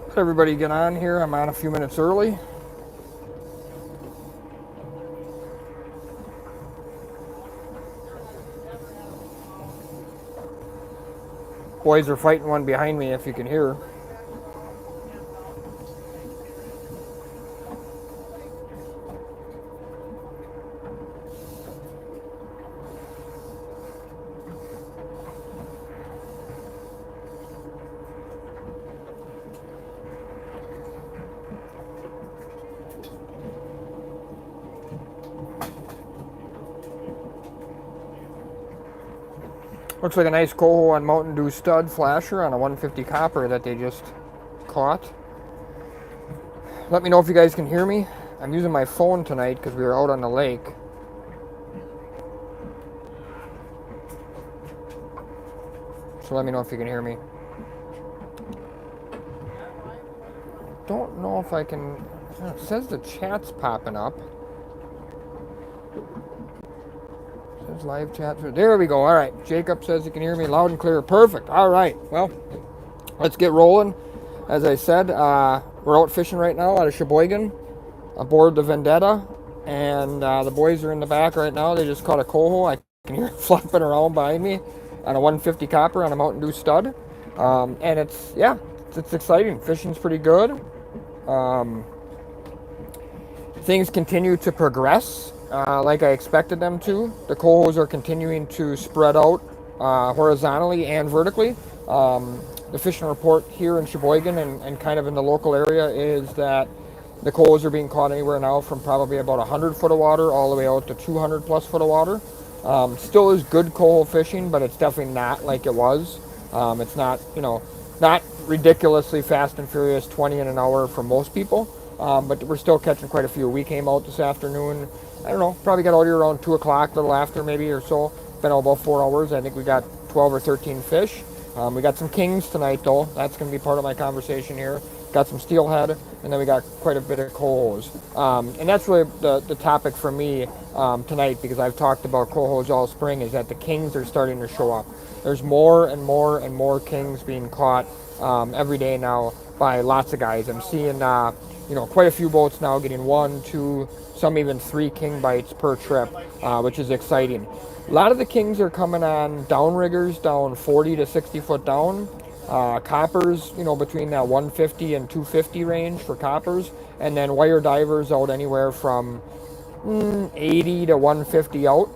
Let everybody get on here. I'm on a few minutes early. Boys are fighting one behind me, if you can hear. Looks like a nice coho on Mountain Dew stud flasher on a 150 copper that they just caught. Let me know if you guys can hear me. I'm using my phone tonight because we were out on the lake. So let me know if you can hear me. Don't know if I can. It says the chat's popping up. It says live chat. There we go. All right. Jacob says you can hear me loud and clear. Perfect. All right. Well, let's get rolling. As I said, we're out fishing right now out of Sheboygan aboard the Vendetta. And the boys are in the back right now. They just caught a coho. I can hear it flopping around behind me on a 150 copper on a Mountain Dew stud. And it's exciting. Fishing's pretty good. Things continue to progress like I expected them to. The cohos are continuing to spread out horizontally and vertically. The fishing report here in Sheboygan and kind of in the local area is that the cohos are being caught anywhere now from probably about 100 foot of water all the way out to 200 plus foot of water. Still is good coho fishing, but it's definitely not like it was. It's not, not ridiculously fast and furious 20 in an hour for most people, but we're still catching quite a few. We came out this afternoon, I don't know, probably got out here around 2 o'clock, a little after maybe or so. Been out about 4 hours. I think we got 12 or 13 fish. We got some kings tonight though. That's going to be part of my conversation here. Got some steelhead, and then we got quite a bit of cohos. And that's really the topic for me tonight, because I've talked about cohos all spring, is that the kings are starting to show up. There's more and more and more kings being caught every day now by lots of guys. I'm seeing quite a few boats now getting 1, 2, some even 3 king bites per trip, which is exciting. A lot of the kings are coming on downriggers down 40 to 60 foot down. Coppers, between that 150 and 250 range for coppers, and then wire divers out anywhere from 80 to 150 out.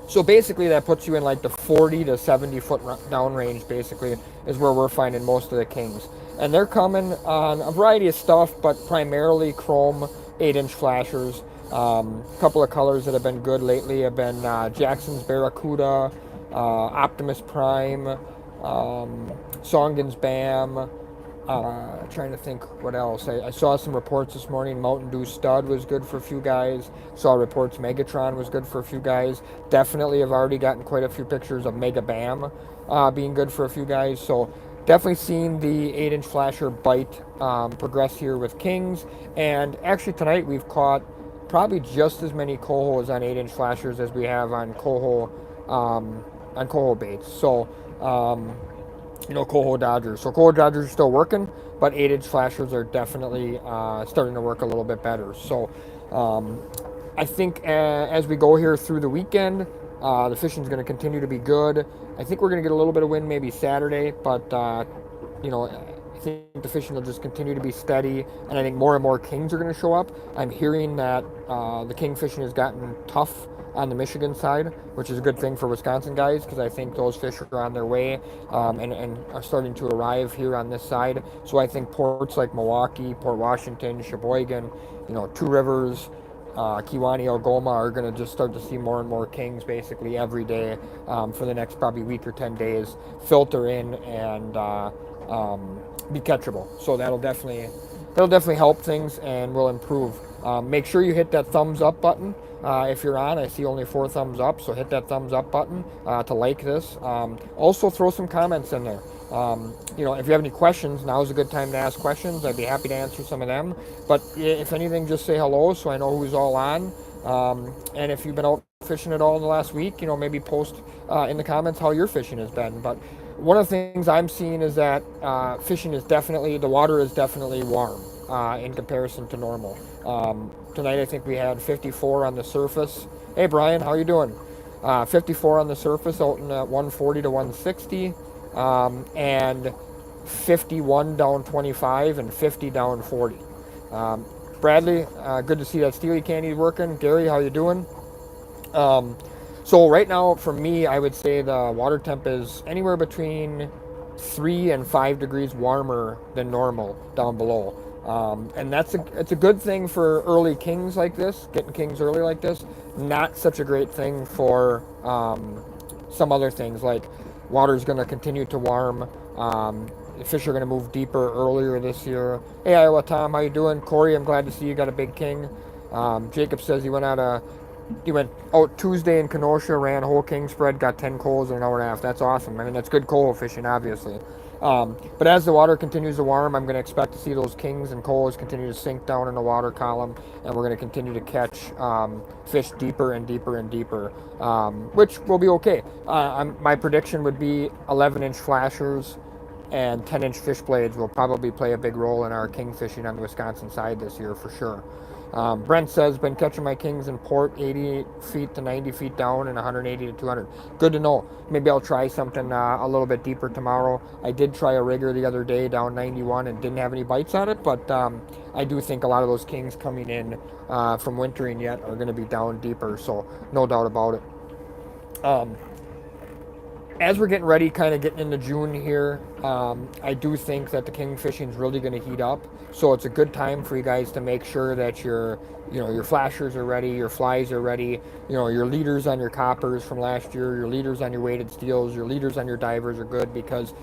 So basically that puts you in like the 40 to 70 foot down range, basically, is where we're finding most of the kings. And they're coming on a variety of stuff, but primarily chrome 8-inch flashers. A couple of colors that have been good lately have been Jackson's Barracuda, Optimus Prime, Songen's Bam. Trying to think what else. I saw some reports this morning. Mountain Dew Stud was good for a few guys. Saw reports Megatron was good for a few guys. Definitely have already gotten quite a few pictures of Mega Bam being good for a few guys. So definitely seen the 8-inch flasher bite progress here with kings. And actually tonight we've caught probably just as many cohos on 8-inch flashers as we have on coho baits. So coho dodgers. So coho dodgers are still working, but 8-inch flashers are definitely starting to work a little bit better. So I think as we go here through the weekend, the fishing is going to continue to be good. I think we're going to get a little bit of wind maybe Saturday, but I think the fishing will just continue to be steady, and I think more and more kings are going to show up. I'm hearing that the king fishing has gotten tough on the Michigan side, which is a good thing for Wisconsin guys, because I think those fish are on their way and are starting to arrive here on this side. So I think ports like Milwaukee, Port Washington, Sheboygan, Two Rivers, Kewaunee, Algoma are going to just start to see more and more kings basically every day for the next probably week or 10 days filter in and be catchable. So that'll definitely help things and will improve. Make sure you hit that thumbs up button if you're on. I see only 4 thumbs up, so hit that thumbs up button to like this. Also throw some comments in there. If you have any questions, now's a good time to ask questions. I'd be happy to answer some of them. But if anything, just say hello so I know who's all on. And if you've been out fishing at all in the last week, maybe post in the comments how your fishing has been. But one of the things I'm seeing is that the water is definitely warm in comparison to normal. Tonight I think we had 54 on the surface. Hey Brian, how you doing? 54 on the surface out in 140 to 160, and 51 down 25 and 50 down 40. Bradley, good to see that Steely Candy working. Gary, how you doing? So right now, for me, I would say the water temp is anywhere between 3 and 5 degrees warmer than normal down below. And it's a good thing for early kings like this, getting kings early like this. Not such a great thing for some other things, like water's going to continue to warm. The fish are going to move deeper earlier this year. Hey, Iowa Tom, how you doing? Corey, I'm glad to see you got a big king. Jacob says he went out Tuesday in Kenosha, ran a whole king spread, got 10 coals in an hour and a half. That's awesome. I mean, that's good coal fishing, obviously. But as the water continues to warm, I'm going to expect to see those kings and coals continue to sink down in the water column, and we're going to continue to catch fish deeper and deeper and deeper, which will be okay. My prediction would be 11-inch flashers and 10-inch fish blades will probably play a big role in our king fishing on the Wisconsin side this year for sure. Brent says, been catching my kings in port 80 feet to 90 feet down and 180 to 200. Good to know. Maybe I'll try something a little bit deeper tomorrow. I did try a rigger the other day down 91 and didn't have any bites on it, but I do think a lot of those kings coming in from wintering yet are going to be down deeper, so no doubt about it. As we're getting ready, kind of getting into June here, I do think that the king fishing is really going to heat up. So it's a good time for you guys to make sure that your flashers are ready, your flies are ready, your leaders on your coppers from last year, your leaders on your weighted steels, your leaders on your divers are good because,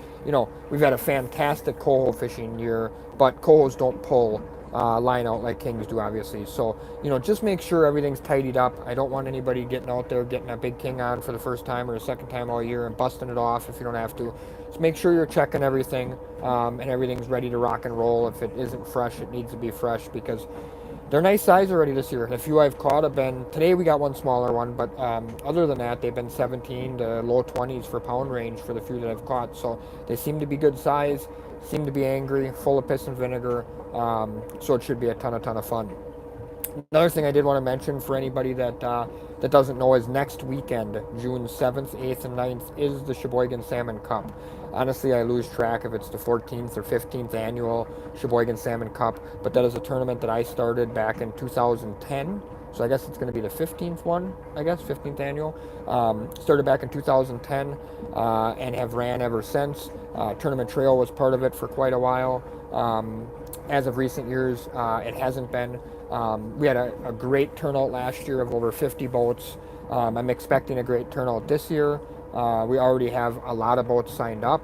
we've had a fantastic coho fishing year, but cohos don't pull line out like kings do, obviously. So, just make sure everything's tidied up. I don't want anybody getting out there, getting a big king on for the first time or a second time all year and busting it off if you don't have to. Just make sure you're checking everything and everything's ready to rock and roll. If it isn't fresh, it needs to be fresh because they're nice size already this year. The few I've caught have been, today we got one smaller one, but other than that, they've been 17 to low 20s for pound range for the few that I've caught. So they seem to be good size, seem to be angry, full of piss and vinegar. So it should be a ton of fun. Another thing I did want to mention for anybody that doesn't know is next weekend, June 7th, 8th, and 9th, is the Sheboygan Salmon Cup. Honestly, I lose track if it's the 14th or 15th annual Sheboygan Salmon Cup, but that is a tournament that I started back in 2010. So I guess it's going to be the 15th one, 15th annual. Started back in 2010 and have ran ever since. Tournament Trail was part of it for quite a while. As of recent years, it hasn't been. We had a great turnout last year of over 50 boats. I'm expecting a great turnout this year. We already have a lot of boats signed up.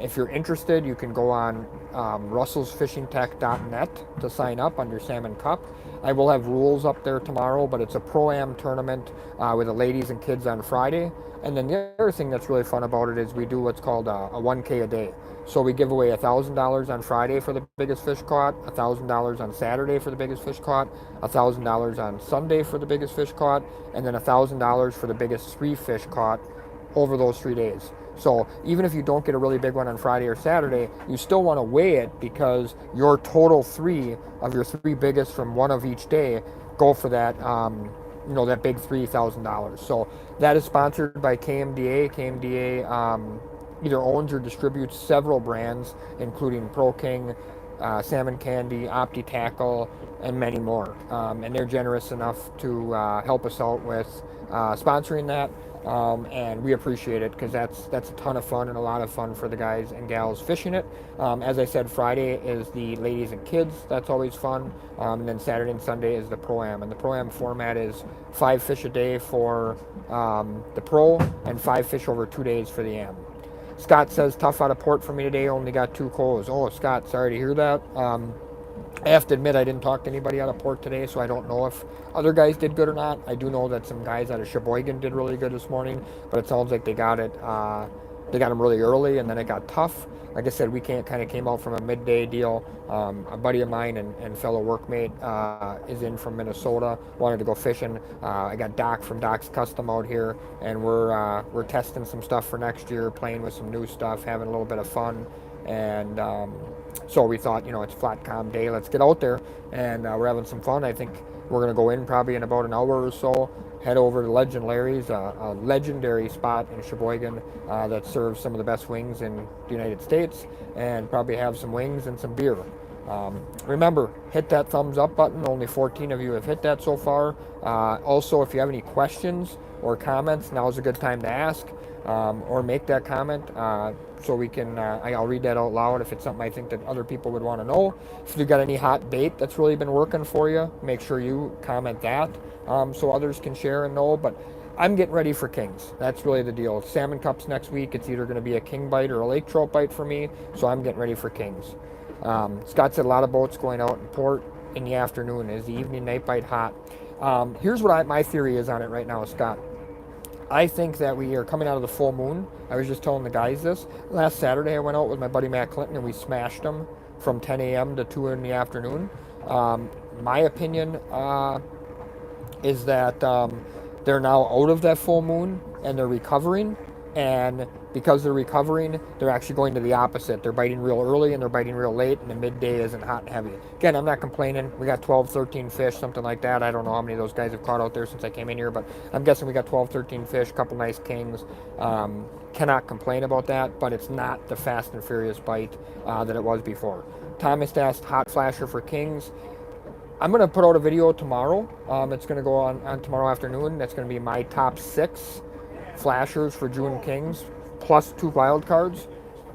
If you're interested, you can go on russellsfishingtech.net to sign up under Salmon Cup. I will have rules up there tomorrow, but it's a Pro-Am tournament with the ladies and kids on Friday. And then the other thing that's really fun about it is we do what's called a 1K a day. So we give away $1,000 on Friday for the biggest fish caught, $1,000 on Saturday for the biggest fish caught, $1,000 on Sunday for the biggest fish caught, and then $1,000 for the biggest 3 fish caught over those 3 days. So even if you don't get a really big one on Friday or Saturday, you still want to weigh it because your total 3 of your 3 biggest from one of each day go for that, that big $3,000. So that is sponsored by KMDA. KMDA either owns or distributes several brands, including Pro King, Salmon Candy, Opti Tackle, and many more. And they're generous enough to help us out with sponsoring that. And we appreciate it because that's a ton of fun and a lot of fun for the guys and gals fishing it. As I said, Friday is the ladies and kids. That's always fun. And then Saturday and Sunday is the Pro-Am. And the Pro-Am format is 5 fish a day for the Pro and 5 fish over 2 days for the Am. Scott says, tough out of port for me today. Only got 2 coals. Oh, Scott, sorry to hear that. I have to admit I didn't talk to anybody out of port today, so I don't know if other guys did good or not. I do know that some guys out of Sheboygan did really good this morning, but it sounds like they got it they got them really early, and then it got tough. Like I said, we kind of came out from a midday deal. A buddy of mine and fellow workmate is in from Minnesota, wanted to go fishing. I got Doc from Doc's Custom out here, and we're testing some stuff for next year, playing with some new stuff, having a little bit of fun. And so we thought, it's flat calm day, let's get out there, and we're having some fun. I think we're going to go in probably in about an hour or so, head over to Legend Larry's, a legendary spot in Sheboygan that serves some of the best wings in the United States, and probably have some wings and some beer. Remember, hit that thumbs up button. Only 14 of you have hit that so far. Also, if you have any questions or comments, now is a good time to ask or make that comment so we can, I'll read that out loud if it's something I think that other people would want to know. If you've got any hot bait that's really been working for you, make sure you comment that so others can share and know. But I'm getting ready for kings. That's really the deal. Salmon Cups next week. It's either going to be a king bite or a lake trout bite for me, so I'm getting ready for kings. Scott said a lot of boats going out in port in the afternoon. Is the evening night bite hot? Here's what my theory is on it right now, Scott. I think that we are coming out of the full moon. I was just telling the guys this. Last Saturday I went out with my buddy Matt Clinton and we smashed them from 10 a.m. to 2 in the afternoon. My opinion is that they're now out of that full moon and they're recovering. And because they're recovering, they're actually going to the opposite. They're biting real early and they're biting real late, and the midday isn't hot and heavy. Again, I'm not complaining. We got 12, 13 fish, something like that. I don't know how many of those guys have caught out there since I came in here, but I'm guessing we got 12, 13 fish, a couple nice kings. Cannot complain about that, but it's not the fast and furious bite that it was before. Thomas asked hot flasher for kings. I'm going to put out a video tomorrow. It's going to go on tomorrow afternoon. That's going to be my top 6 flashers for June Kings, plus 2 wild cards.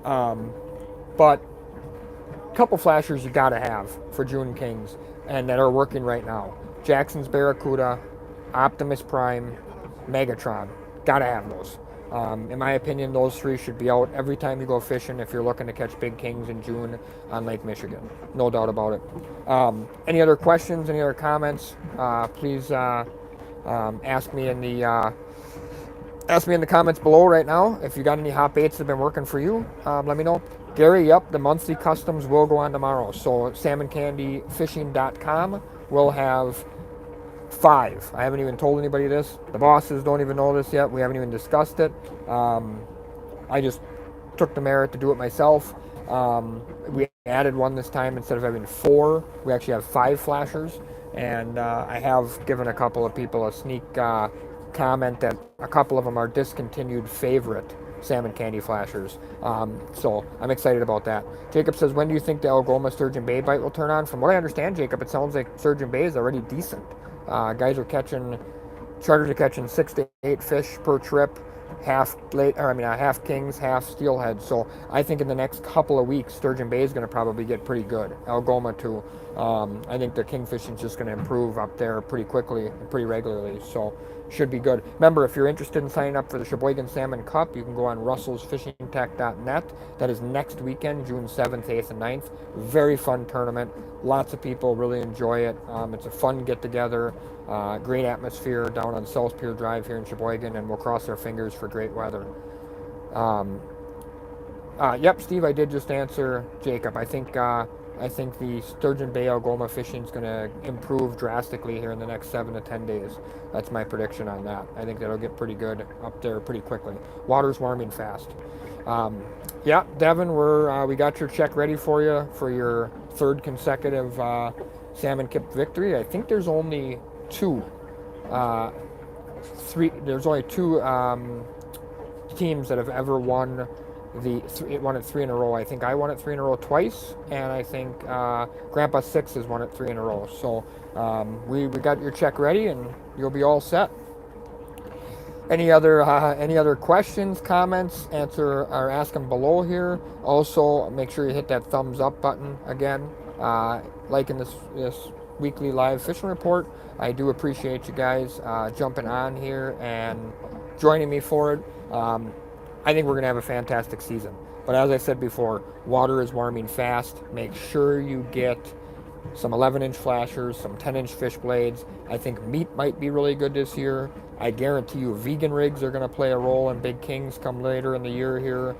But a couple flashers you got to have for June Kings and that are working right now. Jackson's Barracuda, Optimus Prime, Megatron. Got to have those. In my opinion, those 3 should be out every time you go fishing if you're looking to catch big kings in June on Lake Michigan. No doubt about it. Any other questions, any other comments, please ask me in the comments below right now. If you got any hot baits that have been working for you, let me know. Gary, yep, the monthly customs will go on tomorrow. So salmoncandyfishing.com will have 5. I haven't even told anybody this. The bosses don't even know this yet. We haven't even discussed it. I just took the merit to do it myself. We added one this time. Instead of having 4, we actually have 5 flashers. And I have given a couple of people a sneak comment that a couple of them are discontinued favorite salmon candy flashers. So I'm excited about that. Jacob says, when do you think the Algoma Sturgeon Bay bite will turn on? From what I understand, Jacob, it sounds like Sturgeon Bay is already decent. Guys are charters are catching 6 to 8 fish per trip, half kings, half steelhead. So I think in the next couple of weeks, Sturgeon Bay is going to probably get pretty good. Algoma too. I think the kingfishing is just going to improve up there pretty quickly, pretty regularly. So should be good. Remember, if you're interested in signing up for the Sheboygan Salmon Cup, you can go on russellsfishingtech.net. That is next weekend, June 7th, 8th, and 9th. Very fun tournament. Lots of people really enjoy it. It's a fun get-together. Great atmosphere down on South Pier Drive here in Sheboygan, and we'll cross our fingers for great weather. Yep, Steve, I did just answer Jacob. I think the Sturgeon Bay Algoma fishing is going to improve drastically here in the next 7 to 10 days. That's my prediction on that. I think that'll get pretty good up there pretty quickly. Water's warming fast. Yeah, Devin, we got your check ready for you for your 3rd consecutive salmon kip victory. I think there's only 2. There's only 2 teams that have ever won won it 3 in a row. I think I won it 3 in a row twice, and I think Grandpa Six has won it 3 in a row. So we got your check ready, and you'll be all set. Any other questions, comments? Ask them below here. Also, make sure you hit that thumbs up button again. Liking this weekly live fishing report. I do appreciate you guys jumping on here and joining me for it. I think we're going to have a fantastic season. But as I said before, water is warming fast. Make sure you get some 11-inch flashers, some 10-inch fish blades. I think meat might be really good this year. I guarantee you vegan rigs are going to play a role in Big Kings come later in the year here.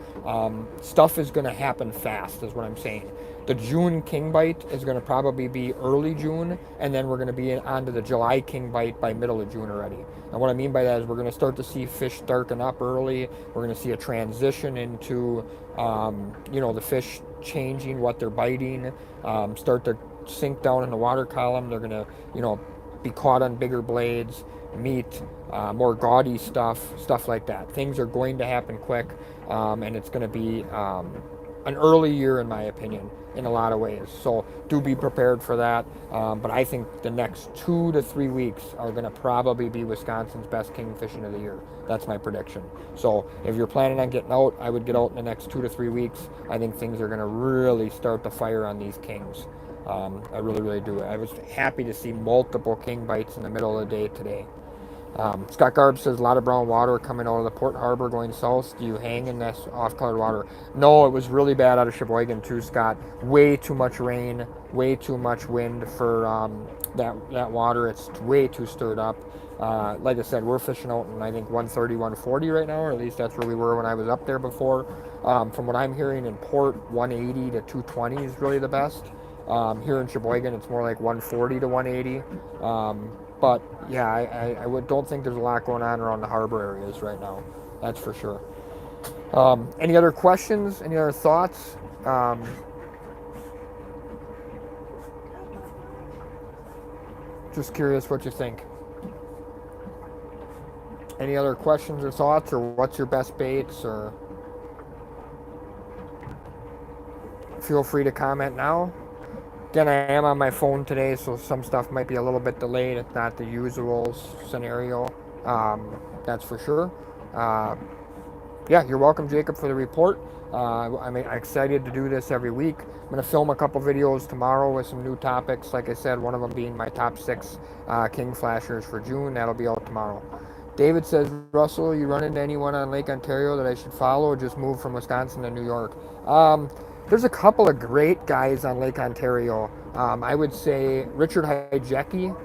Stuff is going to happen fast is what I'm saying. The June king bite is going to probably be early June, and then we're going to be on to the July king bite by middle of June already. And what I mean by that is we're going to start to see fish darken up early. We're going to see a transition into, the fish changing what they're biting, start to sink down in the water column. They're going to, be caught on bigger blades, meat, more gaudy stuff like that. Things are going to happen quick, and it's going to be an early year, in my opinion, in a lot of ways. So do be prepared for that. But I think the next 2 to 3 weeks are going to probably be Wisconsin's best king fishing of the year. That's my prediction. So if you're planning on getting out, I would get out in the next 2 to 3 weeks. I think things are going to really start to fire on these kings. I really, really do. I was happy to see multiple king bites in the middle of the day today. Scott Garb says a lot of brown water coming out of the Port Harbor going south. Do you hang in this off-colored water? No, it was really bad out of Sheboygan too, Scott. Way too much rain, way too much wind for that water. It's way too stirred up. Like I said, we're fishing out in I think 130, 140 right now, or at least that's where we were when I was up there before. From what I'm hearing in Port, 180 to 220 is really the best. Here in Sheboygan, it's more like 140 to 180. But yeah, I don't think there's a lot going on around the harbor areas right now. That's for sure. Any other questions? Any other thoughts? Just curious what you think. Any other questions or thoughts, or what's your best baits, or feel free to comment now. Again, I am on my phone today, so some stuff might be a little bit delayed. It's not the usual scenario, that's for sure. Yeah, you're welcome, Jacob, for the report. I'm excited to do this every week. I'm going to film a couple videos tomorrow with some new topics. Like I said, one of them being my top 6 king flashers for June. That'll be out tomorrow. David says, Russell, you run into anyone on Lake Ontario that I should follow, or just move from Wisconsin to New York? There's a couple of great guys on Lake Ontario. I would say Richard Hajecki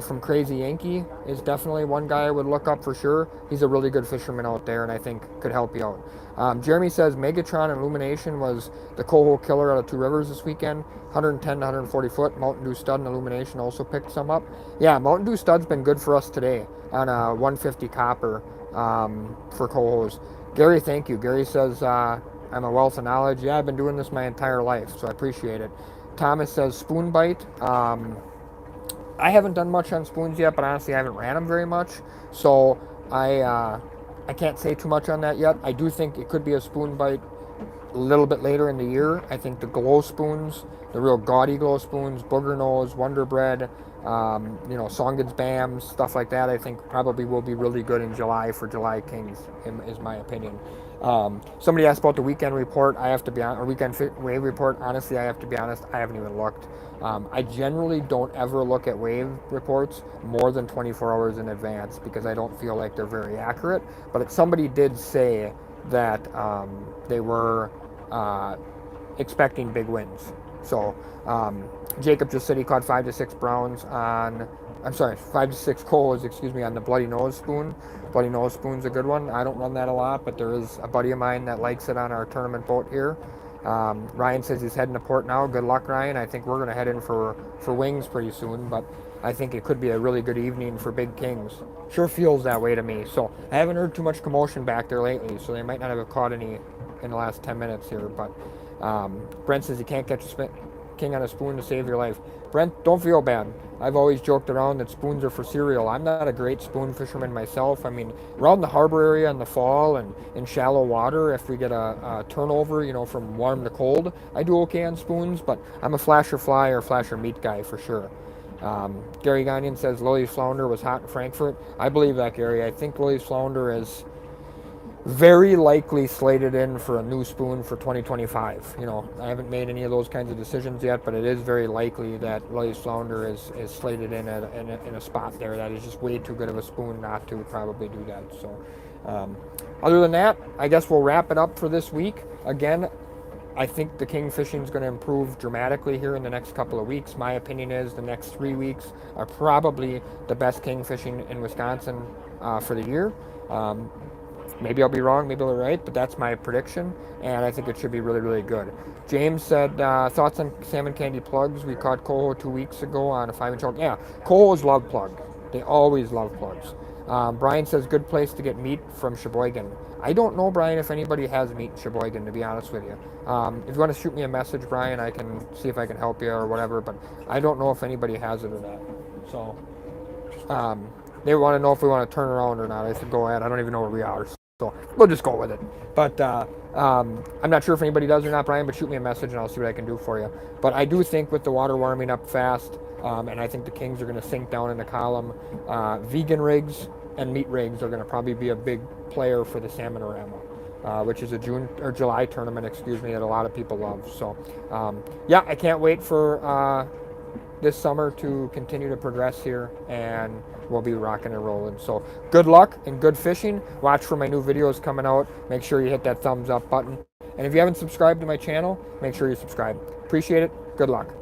from Crazy Yankee is definitely one guy I would look up for sure. He's a really good fisherman out there, and I think could help you out. Jeremy says Megatron Illumination was the coho killer out of Two Rivers this weekend. 110 to 140 foot. Mountain Dew Stud and Illumination also picked some up. Yeah, Mountain Dew Stud's been good for us today on a 150 copper for cohos. Gary, thank you. Gary says, I'm a wealth of knowledge. Yeah, I've been doing this my entire life, so I appreciate it. Thomas says spoon bite. I haven't done much on spoons yet, but honestly, I haven't ran them very much, so I can't say too much on that yet. I do think it could be a spoon bite a little bit later in the year. I think the glow spoons, the real gaudy glow spoons, Booger Nose, Wonder Bread, Songen's Bams, stuff like that, I think probably will be really good in July for July Kings, is my opinion. Somebody asked about the weekend report. I have to be honest, or weekend wave report. Honestly, I have to be honest, I haven't even looked. I generally don't ever look at wave reports more than 24 hours in advance because I don't feel like they're very accurate. But somebody did say that they were expecting big winds. So Jacob just said he caught 5 to 6 browns on, 5 to 6 coals, on the Bloody Nose spoon. Bloody Nose spoon's a good one. I don't run that a lot, but there is a buddy of mine that likes it on our tournament boat here. Ryan says he's heading to port now. Good luck, Ryan. I think we're going to head in for wings pretty soon, but I think it could be a really good evening for Big Kings. Sure feels that way to me. So I haven't heard too much commotion back there lately, so they might not have caught any in the last 10 minutes here. But Brent says you can't catch a king on a spoon to save your life. Brent, don't feel bad. I've always joked around that spoons are for cereal. I'm not a great spoon fisherman myself. I mean, around the harbor area in the fall and in shallow water, if we get a turnover, from warm to cold, I do okay on spoons, but I'm a flasher fly or flasher meat guy for sure. Gary Gagnon says Lily's Flounder was hot in Frankfurt. I believe that, Gary. I think Lily's Flounder is very likely slated in for a new spoon for 2025. I haven't made any of those kinds of decisions yet, but it is very likely that Lily's Flounder is slated in a spot there that is just way too good of a spoon not to probably do that. So other than that, I guess we'll wrap it up for this week. Again, I think the king fishing is going to improve dramatically here in the next couple of weeks. My opinion is the next 3 weeks are probably the best king fishing in Wisconsin for the year. Maybe I'll be wrong, maybe I'll be right, but that's my prediction, and I think it should be really, really good. James said, thoughts on salmon candy plugs? We caught coho 2 weeks ago on a 5-inch hook. Yeah, cohos love plug. They always love plugs. Brian says, good place to get meat from Sheboygan. I don't know, Brian, if anybody has meat in Sheboygan, to be honest with you. If you want to shoot me a message, Brian, I can see if I can help you or whatever, but I don't know if anybody has it or not. So, they want to know if we want to turn around or not. I said, go ahead. I don't even know where we are. So we'll just go with it. But I'm not sure if anybody does or not, Brian, but shoot me a message and I'll see what I can do for you. But I do think with the water warming up fast, and I think the kings are going to sink down in the column, vegan rigs and meat rigs are going to probably be a big player for the Salmonorama, which is a June or July tournament, that a lot of people love. So, yeah, I can't wait for this summer to continue to progress here, and we'll be rocking and rolling. So good luck and good fishing. Watch for my new videos coming out. Make sure you hit that thumbs up button. And if you haven't subscribed to my channel, make sure you subscribe. Appreciate it. Good luck.